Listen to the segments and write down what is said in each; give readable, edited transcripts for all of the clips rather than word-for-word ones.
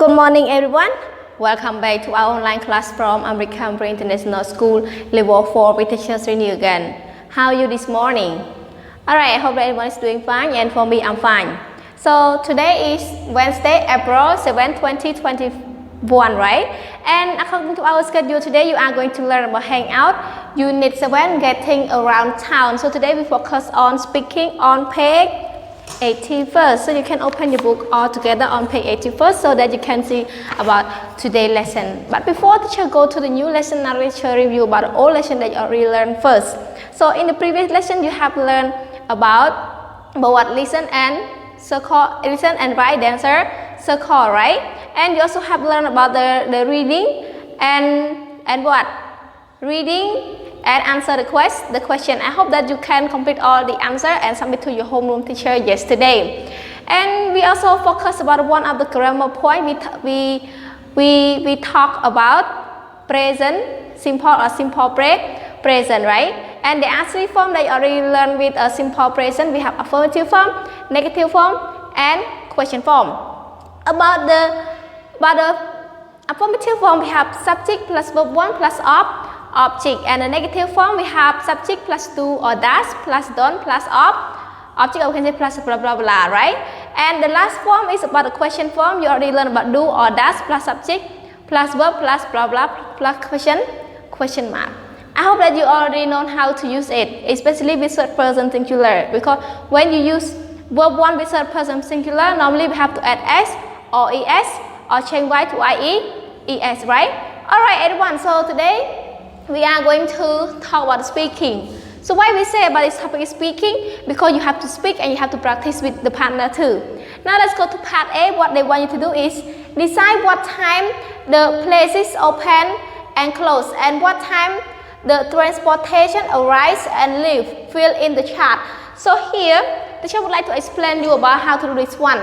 Good morning, everyone. Welcome back to our online class from American International School, Level 4 with teacher SREYNY again. How are you this morning? Alright, I hope that everyone is doing fine, and for me, I'm fine. So today is Wednesday, April 7, 2021, right? And according to our schedule today, you are going to learn about Hangout, Unit 7, Getting Around Town. So today we focus on speaking on page 81st. So you can open your book all together on page 81st so that you can see about today's lesson. But before teacher go to the new lesson, now teacher review about the old lesson that you already learned first. So in the previous lesson, you have learned about what listen and circle, listen and write the answer circle, right? And you also have learned about the reading and what? Reading and answer the question. I hope that you can complete all the answer and submit to your homeroom teacher yesterday. And we also focus about one of the grammar point. We talk about present simple or simple present, right? And the answer form that you already learned with a simple present. We have affirmative form, negative form, and question form. About the affirmative form, we have subject plus verb 1 plus object, and the negative form we have subject plus do or dash plus don't plus object, or we can say plus blah blah blah, right? And the last form is about the question form. You already learned about do or dash plus subject plus verb plus blah blah plus question mark. I hope that you already know how to use it, especially with third person singular, because when you use verb 1 with third person singular, normally we have to add s or es or change y to es, right? Alright, everyone, so today we are going to talk about speaking. So why we say about this topic is speaking? Because you have to speak and you have to practice with the partner too. Now let's go to part A. What they want you to do is decide what time the place is open and close, and what time the transportation arrives and leaves. Fill in the chart. So here, the teacher would like to explain you about how to do this one.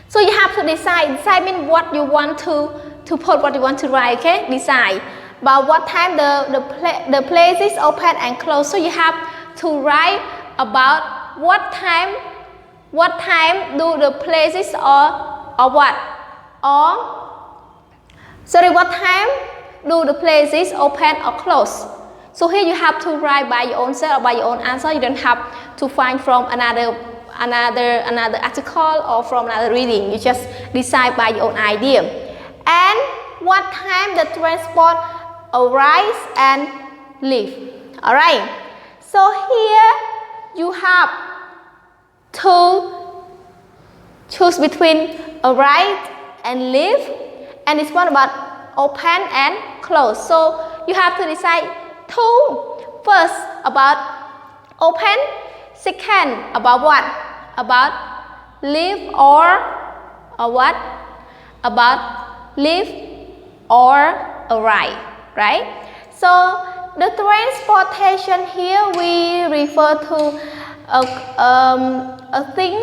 So you have to decide. Decide means what you want to put, what you want to write, okay? Decide. But what time the place is open and closed. So you have to write about what time do the places or what? What time do the places open or close? So here you have to write by your own self or by your own answer. You don't have to find from another article or from another reading. You just decide by your own idea. And what time the transport arrives and leave. Alright, so here you have to choose between arrive and leave, and this one about open and close. So you have to decide two. First about open, second about what? About leave or what? About leave or arrive. Right? So the transportation here we refer to a thing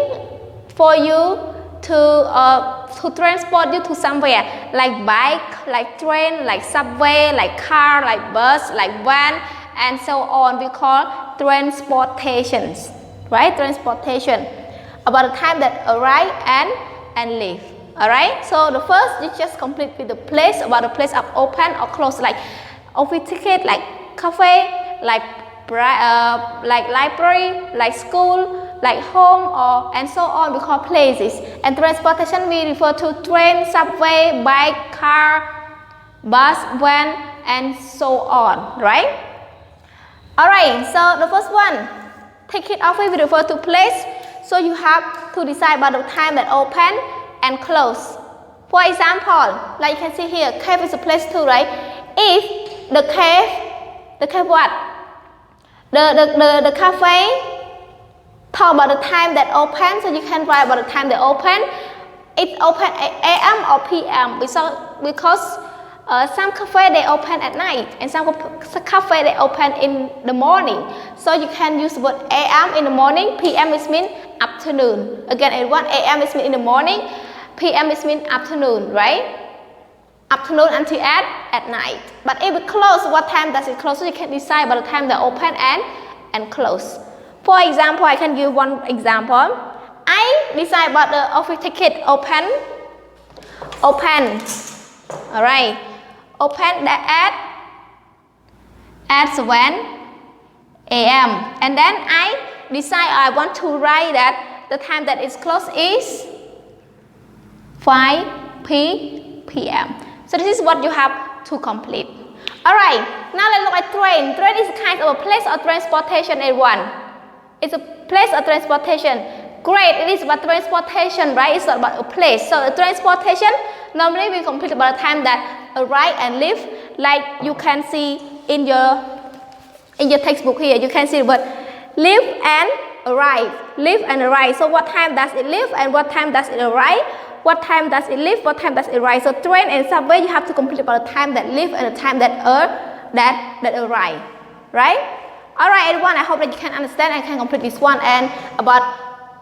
for you to transport you to somewhere, like bike, like train, like subway, like car, like bus, like van, and so on. We call transportations, right? Transportation about the time that arrive and leave. Alright, so the first you just complete with the place, about the place of open or close, like office ticket, like cafe, like library, like school, like home, or and so on. We call places. And transportation we refer to train, subway, bike, car, bus, van, and so on. Right? Alright, so the first one, ticket office we refer to place. So you have to decide about the time that open and close. For example, like you can see here, cave is a place too, right? If the cave what? The cafe talk about the time that open, so you can write about the time they open. It's open at AM or PM because some cafe they open at night and some cafe they open in the morning. So you can use the word AM in the morning, PM is mean afternoon. Again, at 1 AM is mean in the morning, PM is mean afternoon, right? Afternoon until at night. But if it close, what time does it close? So you can decide by the time they open and close. For example, I can give one example. I decide about the office ticket open open. Alright. Open that at 7 a.m. And then I decide I want to write that the time that is closed is 5 p.m. So this is what you have to complete. Alright, now let's look at train. Train is kind of a place of transportation, everyone. It's a place of transportation. Great, it is about transportation, right? It's not about a place. So the transportation, normally we complete about the time that arrive and leave. Like you can see in your textbook here, you can see the word leave and arrive. Leave and arrive. So what time does it leave and what time does it arrive? What time does it leave? What time does it arrive? So train and subway, you have to complete about the time that leave and the time that arrive, right? All right, everyone. I hope that you can understand and can complete this one. And about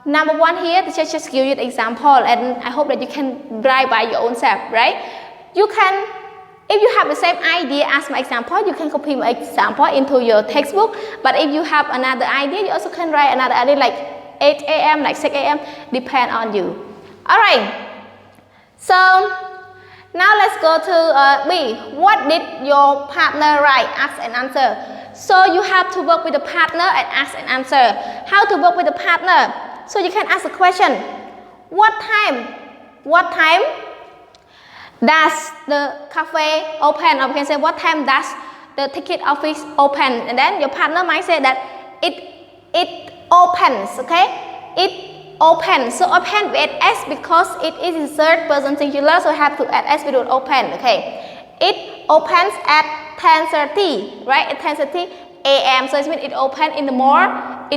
number 1 here, the teacher just give you the example, and I hope that you can write by your own self, right? You can, if you have the same idea as my example, you can copy my example into your textbook. But if you have another idea, you also can write another idea like 8 a.m., like 6 a.m. Depend on you. All right. So now let's go to B. What did your partner write? Ask and answer. So you have to work with the partner and ask and answer. How to work with the partner? So you can ask a question. What time does the cafe open? Or you can say what time does the ticket office open? And then your partner might say that it opens, okay? It open. So open with S because it is in third person singular, so I have to add S with open. Okay. It opens at 10:30, right? At 10:30 a.m. So it means it open in the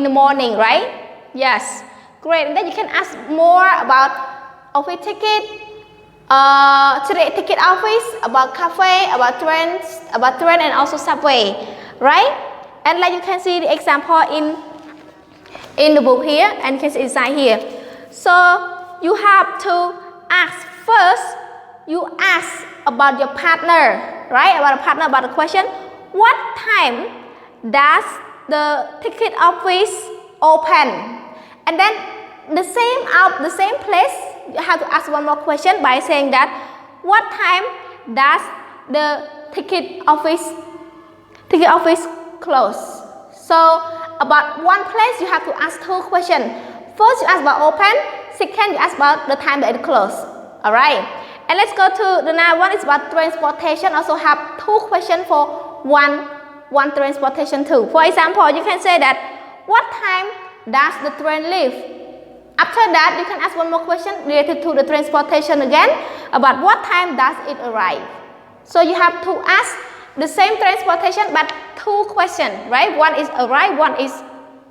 morning, right? Yes. Great. And then you can ask more about office ticket, ticket office, about cafe, about train and also subway, right? And like you can see the example in the book here, and you can see inside here. So you have to ask first. You ask about your partner, right? About a partner, about the question. What time does the ticket office open? And then the same place, you have to ask one more question by saying that what time does the ticket office close? So about one place, you have to ask 2 questions. First, you ask about open. Second, you ask about the time that it close. All right. And let's go to the next one. It's about transportation. Also have 2 questions for one transportation too. For example, you can say that what time does the train leave? After that, you can ask one more question related to the transportation again about what time does it arrive. So you have to ask the same transportation but 2 questions, right? One is arrive, one is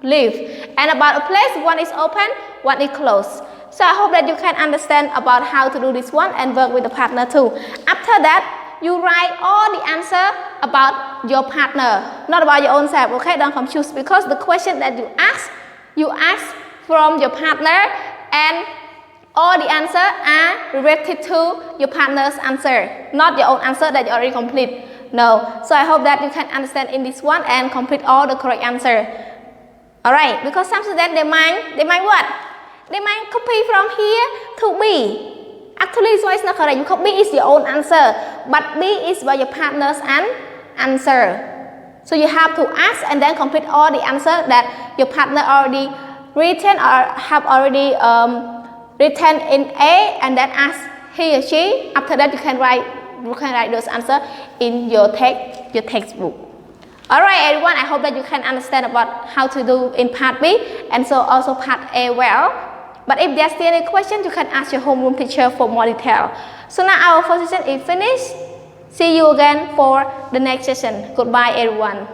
leave. And about a place, one is open, one is closed. So I hope that you can understand about how to do this one and work with the partner too. After that, you write all the answer about your partner, not about your own self, okay? Don't confuse, because the question that you ask from your partner and all the answer are related to your partner's answer, not your own answer that you already complete. No. So I hope that you can understand in this one and complete all the correct answer. Alright, because some students they might what? They might copy from here to B. Actually, this one is not correct. You copy is your own answer, but B is by your partner's answer. So you have to ask and then complete all the answer that your partner already written or have already written in A, and then ask he or she. After that, you can write those answers in your textbook. Alright, everyone, I hope that you can understand about how to do in part B and so also part A well. But if there's still any questions, you can ask your homeroom teacher for more detail. So now our first session is finished. See you again for the next session. Goodbye, everyone.